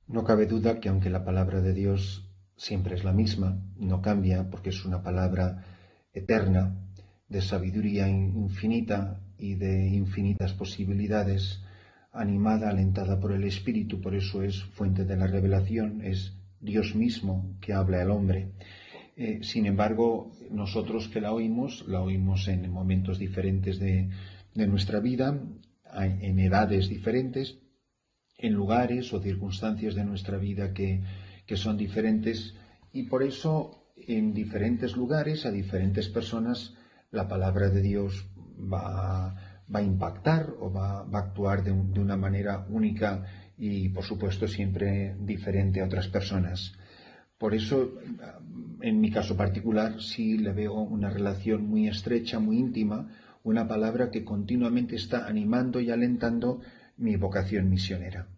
No cabe duda que aunque la palabra de Dios siempre es la misma, no cambia porque es una palabra eterna, de sabiduría infinita y de infinitas posibilidades, animada, alentada por el Espíritu, por eso es fuente de la revelación, es Dios mismo que habla al hombre. Sin embargo, nosotros que la oímos en momentos diferentes de nuestra vida, en edades diferentes, en lugares o circunstancias de nuestra vida que son diferentes, y por eso en diferentes lugares a diferentes personas la palabra de Dios va a impactar o va a actuar de una manera única y por supuesto siempre diferente a otras personas. Por eso, en mi caso particular, sí le veo una relación muy estrecha, muy íntima, una palabra que continuamente está animando y alentando mi vocación misionera.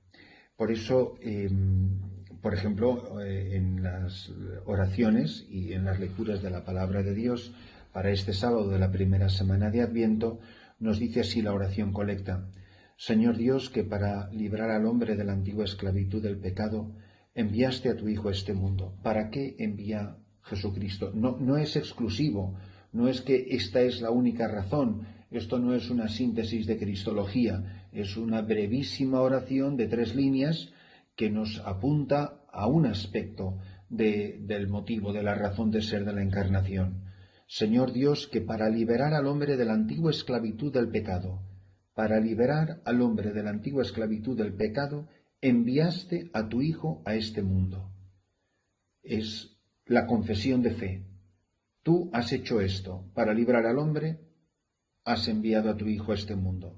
Por eso, por ejemplo, en las oraciones y en las lecturas de la palabra de Dios para este sábado de la primera semana de Adviento, nos dice así la oración colecta: Señor Dios, que para librar al hombre de la antigua esclavitud del pecado, enviaste a tu Hijo a este mundo. ¿Para qué envía Jesucristo? No es exclusivo, no es que esta es la única razón, esto no es una síntesis de cristología, es una brevísima oración de 3 líneas que nos apunta a un aspecto del motivo, de la razón de ser de la encarnación. Señor Dios, que para liberar al hombre de la antigua esclavitud del pecado, para liberar al hombre de la antigua esclavitud del pecado, enviaste a tu Hijo a este mundo. Es la confesión de fe. Tú has hecho esto para librar al hombre, has enviado a tu Hijo a este mundo.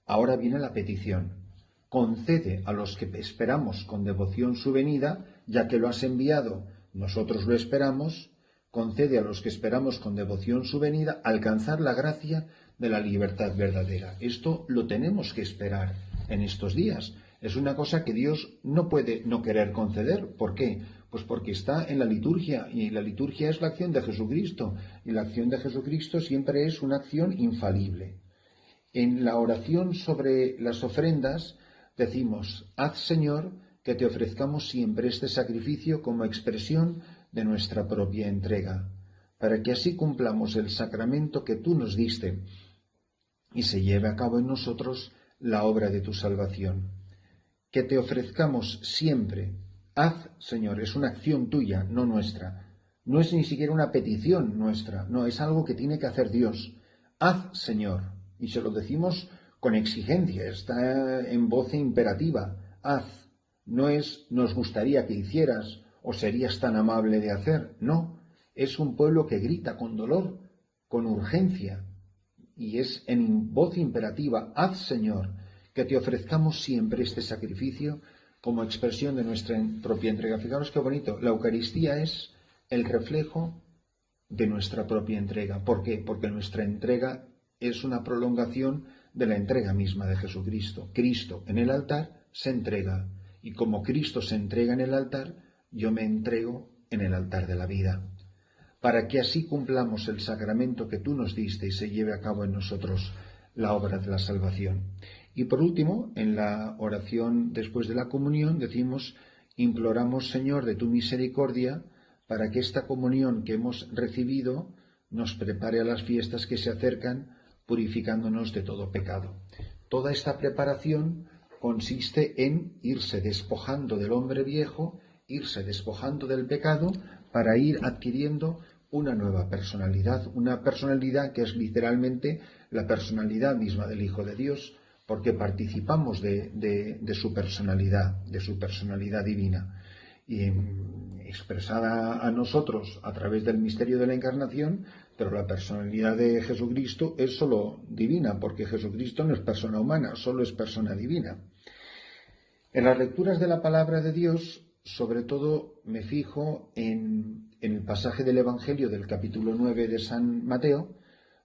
Ahora viene la petición. Concede a los que esperamos con devoción su venida, ya que lo has enviado, nosotros lo esperamos, concede a los que esperamos con devoción su venida alcanzar la gracia de la libertad verdadera. Esto lo tenemos que esperar en estos días. Es una cosa que Dios no puede no querer conceder. ¿Por qué? Pues porque está en la liturgia, y la liturgia es la acción de Jesucristo, y la acción de Jesucristo siempre es una acción infalible. En la oración sobre las ofrendas decimos: haz, Señor, que te ofrezcamos siempre este sacrificio como expresión de nuestra propia entrega, para que así cumplamos el sacramento que tú nos diste y se lleve a cabo en nosotros la obra de tu salvación. Que te ofrezcamos siempre. Haz, Señor, es una acción tuya, no nuestra. No es ni siquiera una petición nuestra, no, es algo que tiene que hacer Dios. Haz, Señor. Y se lo decimos con exigencia, está en voz imperativa. Haz. No es nos gustaría que hicieras o serías tan amable de hacer. No, es un pueblo que grita con dolor, con urgencia. Y es en voz imperativa: haz, Señor, que te ofrezcamos siempre este sacrificio como expresión de nuestra propia entrega. Fijaros qué bonito. La Eucaristía es el reflejo de nuestra propia entrega. ¿Por qué? Porque nuestra entrega es una prolongación de la entrega misma de Jesucristo. Cristo en el altar se entrega, y como Cristo se entrega en el altar, yo me entrego en el altar de la vida, para que así cumplamos el sacramento que tú nos diste y se lleve a cabo en nosotros la obra de la salvación. Y por último, en la oración después de la comunión decimos: imploramos, Señor, de tu misericordia, para que esta comunión que hemos recibido nos prepare a las fiestas que se acercan, purificándonos de todo pecado. Toda esta preparación consiste en irse despojando del hombre viejo, irse despojando del pecado, para ir adquiriendo una nueva personalidad, una personalidad que es literalmente la personalidad misma del Hijo de Dios, porque participamos de su personalidad divina, y expresada a nosotros a través del misterio de la encarnación. Pero la personalidad de Jesucristo es solo divina, porque Jesucristo no es persona humana, solo es persona divina. En las lecturas de la palabra de Dios, sobre todo me fijo en el pasaje del Evangelio del capítulo 9 de San Mateo,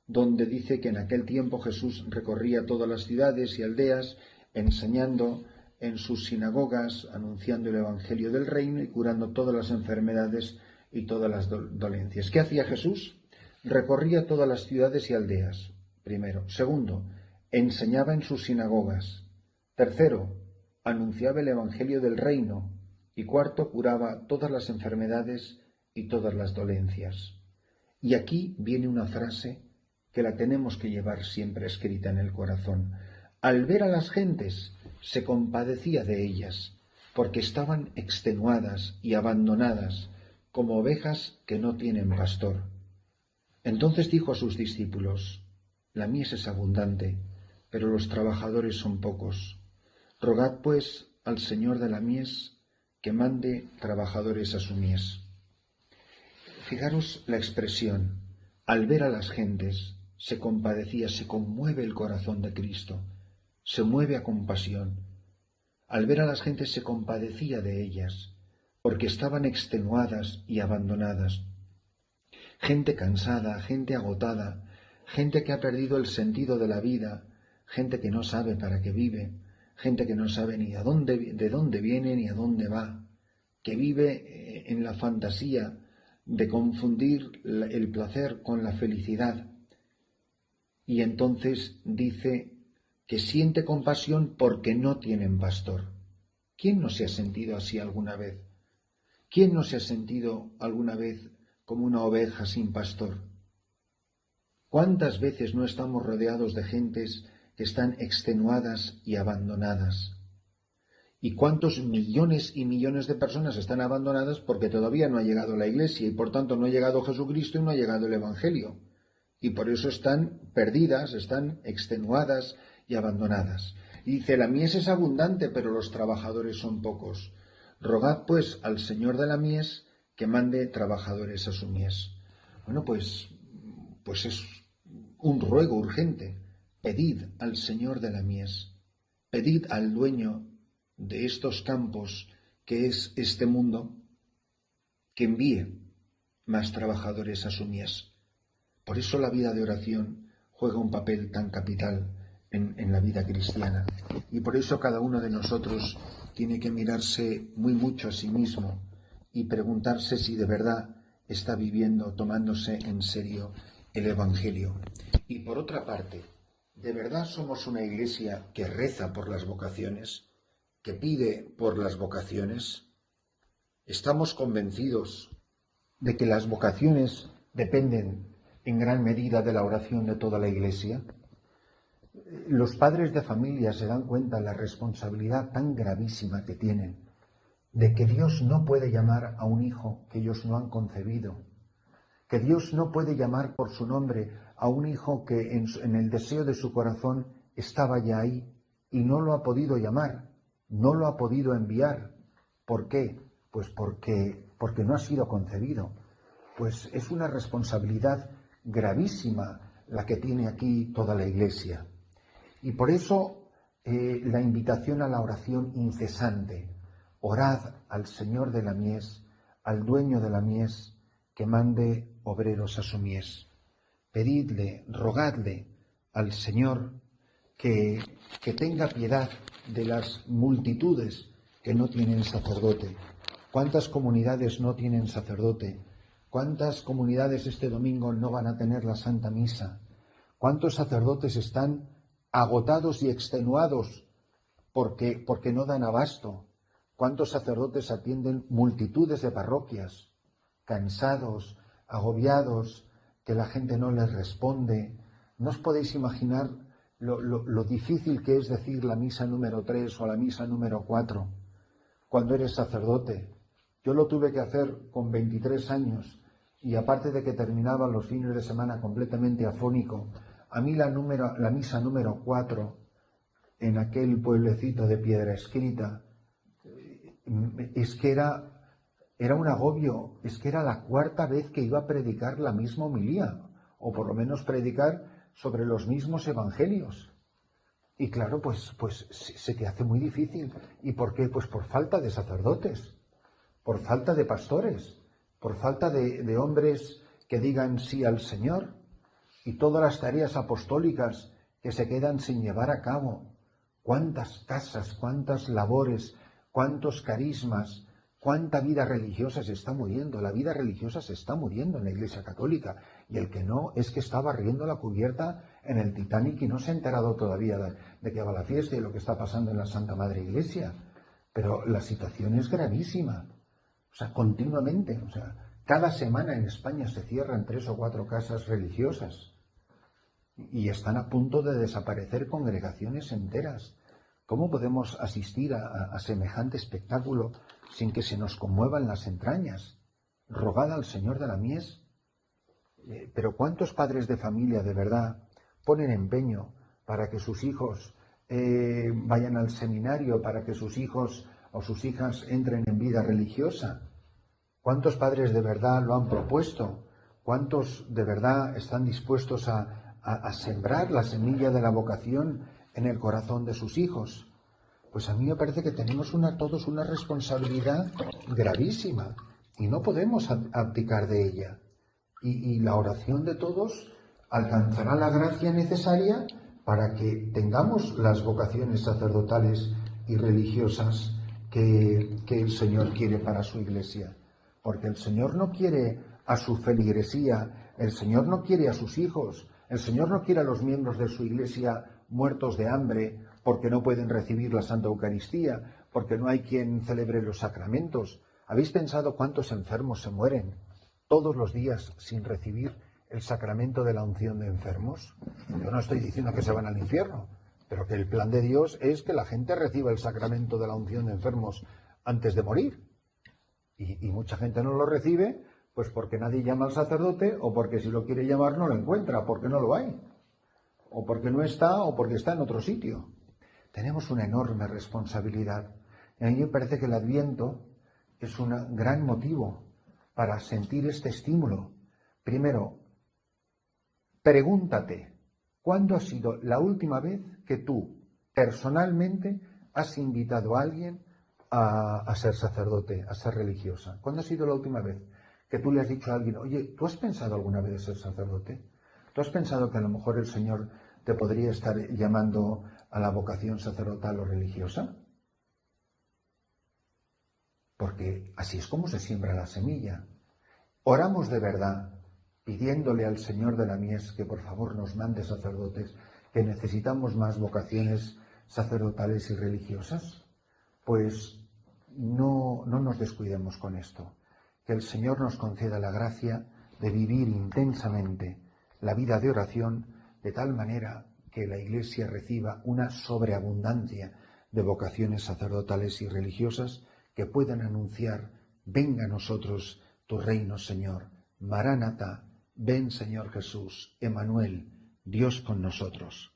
donde dice que en aquel tiempo Jesús recorría todas las ciudades y aldeas, enseñando en sus sinagogas, anunciando el Evangelio del reino y curando todas las enfermedades y todas las dolencias. ¿Qué hacía Jesús? Recorría todas las ciudades y aldeas, primero. Segundo, enseñaba en sus sinagogas. Tercero, anunciaba el Evangelio del reino. y cuarto, curaba todas las enfermedades y todas las dolencias. Y aquí viene una frase que la tenemos que llevar siempre escrita en el corazón. Al ver a las gentes, se compadecía de ellas, porque estaban extenuadas y abandonadas, como ovejas que no tienen pastor. Entonces dijo a sus discípulos: la mies es abundante, pero los trabajadores son pocos. Rogad, pues, al Señor de la mies que mande trabajadores a su mies. Fijaros la expresión: al ver a las gentes, se compadecía, se conmueve el corazón de Cristo, se mueve a compasión. Al ver a las gentes se compadecía de ellas, porque estaban extenuadas y abandonadas. Gente cansada, gente agotada, gente que ha perdido el sentido de la vida, gente que no sabe para qué vive, gente que no sabe ni de dónde viene ni a dónde va, que vive en la fantasía de confundir el placer con la felicidad. Y entonces dice que siente compasión porque no tienen pastor. ¿Quién no se ha sentido así alguna vez? ¿Quién no se ha sentido alguna vez como una oveja sin pastor? ¿Cuántas veces no estamos rodeados de gentes que están extenuadas y abandonadas? ¿Y cuántos millones y millones de personas están abandonadas porque todavía no ha llegado la Iglesia y por tanto no ha llegado Jesucristo y no ha llegado el Evangelio? Y por eso están perdidas, están extenuadas y abandonadas. Y dice: la mies es abundante, pero los trabajadores son pocos. Rogad, pues, al Señor de la mies que mande trabajadores a su mies. Bueno, pues es un ruego urgente. Pedid al Señor de la mies, pedid al dueño de estos campos, que es este mundo, que envíe más trabajadores a su mies. Por eso la vida de oración juega un papel tan capital en la vida cristiana. Y por eso cada uno de nosotros tiene que mirarse muy mucho a sí mismo y preguntarse si de verdad está viviendo, tomándose en serio el Evangelio. Y por otra parte, ¿de verdad somos una iglesia que reza por las vocaciones, que pide por las vocaciones? ¿Estamos convencidos de que las vocaciones dependen en gran medida de la oración de toda la Iglesia? Los padres de familia se dan cuenta de la responsabilidad tan gravísima que tienen, de que Dios no puede llamar a un hijo que ellos no han concebido, que Dios no puede llamar por su nombre a un hijo que en el deseo de su corazón estaba ya ahí y no lo ha podido llamar, no lo ha podido enviar. ¿Por qué? Pues porque no ha sido concebido. Pues es una responsabilidad gravísima la que tiene aquí toda la Iglesia. Y por eso la invitación a la oración incesante: orad al Señor de la mies, al dueño de la mies, que mande obreros a su mies. Pedidle, rogadle al Señor que tenga piedad de las multitudes que no tienen sacerdote. ¿Cuántas comunidades no tienen sacerdote? ¿Cuántas comunidades este domingo no van a tener la Santa Misa? ¿Cuántos sacerdotes están agotados y extenuados porque no dan abasto? ¿Cuántos sacerdotes atienden multitudes de parroquias, cansados, agobiados, que la gente no les responde? ¿No os podéis imaginar lo difícil que es decir la misa número 3 o la misa número 4 cuando eres sacerdote? Yo lo tuve que hacer con 23 años y aparte de que terminaba los fines de semana completamente afónico, a mí la misa número 4 en aquel pueblecito de Piedra Escrita, es que era un agobio, es que era la cuarta vez que iba a predicar la misma homilía, o por lo menos predicar sobre los mismos evangelios. Y claro, pues se te hace muy difícil. ¿Y por qué? Pues por falta de sacerdotes, por falta de pastores, por falta de hombres que digan sí al Señor, y todas las tareas apostólicas que se quedan sin llevar a cabo. Cuántas casas, cuántas labores, cuántos carismas, cuánta vida religiosa se está muriendo. La vida religiosa se está muriendo en la Iglesia Católica, y el que no es que está barriendo la cubierta en el Titanic y no se ha enterado todavía de qué va la fiesta y lo que está pasando en la Santa Madre Iglesia. Pero la situación es gravísima. O sea, continuamente. O sea, cada semana en España se cierran 3 o 4 casas religiosas y están a punto de desaparecer congregaciones enteras. ¿Cómo podemos asistir a semejante espectáculo sin que se nos conmuevan las entrañas? Rogad al Señor de la mies. Pero ¿cuántos padres de familia de verdad ponen empeño para que sus hijos vayan al seminario, para que sus hijos o sus hijas entren en vida religiosa? ¿Cuántos padres de verdad lo han propuesto? ¿Cuántos de verdad están dispuestos a sembrar la semilla de la vocación en el corazón de sus hijos? Pues a mí me parece que tenemos todos una responsabilidad gravísima y no podemos abdicar de ella. Y la oración de todos alcanzará la gracia necesaria para que tengamos las vocaciones sacerdotales y religiosas que el Señor quiere para su Iglesia. Porque el Señor no quiere a su feligresía, el Señor no quiere a sus hijos, el Señor no quiere a los miembros de su Iglesia muertos de hambre porque no pueden recibir la Santa Eucaristía, porque no hay quien celebre los sacramentos. ¿Habéis pensado cuántos enfermos se mueren todos los días sin recibir el sacramento de la unción de enfermos? Yo no estoy diciendo que se van al infierno, pero que el plan de Dios es que la gente reciba el sacramento de la unción de enfermos antes de morir. Y mucha gente no lo recibe, pues porque nadie llama al sacerdote, o porque si lo quiere llamar no lo encuentra, porque no lo hay, o porque no está, o porque está en otro sitio. Tenemos una enorme responsabilidad. Y a mí me parece que el Adviento es un gran motivo para sentir este estímulo. Primero, pregúntate, ¿cuándo ha sido la última vez que tú, personalmente, has invitado a alguien a ser sacerdote, a ser religiosa? ¿Cuándo ha sido la última vez que tú le has dicho a alguien, oye, ¿tú has pensado alguna vez en ser sacerdote? ¿Tú has pensado que a lo mejor el Señor te podría estar llamando a la vocación sacerdotal o religiosa? Porque así es como se siembra la semilla. Oramos de verdad, pidiéndole al Señor de la mies que por favor nos mande sacerdotes, que necesitamos más vocaciones sacerdotales y religiosas. Pues no nos descuidemos con esto. Que el Señor nos conceda la gracia de vivir intensamente la vida de oración de tal manera que la Iglesia reciba una sobreabundancia de vocaciones sacerdotales y religiosas que puedan anunciar: venga a nosotros tu reino, Señor. Maránata, ven, Señor Jesús. Emmanuel, Dios con nosotros.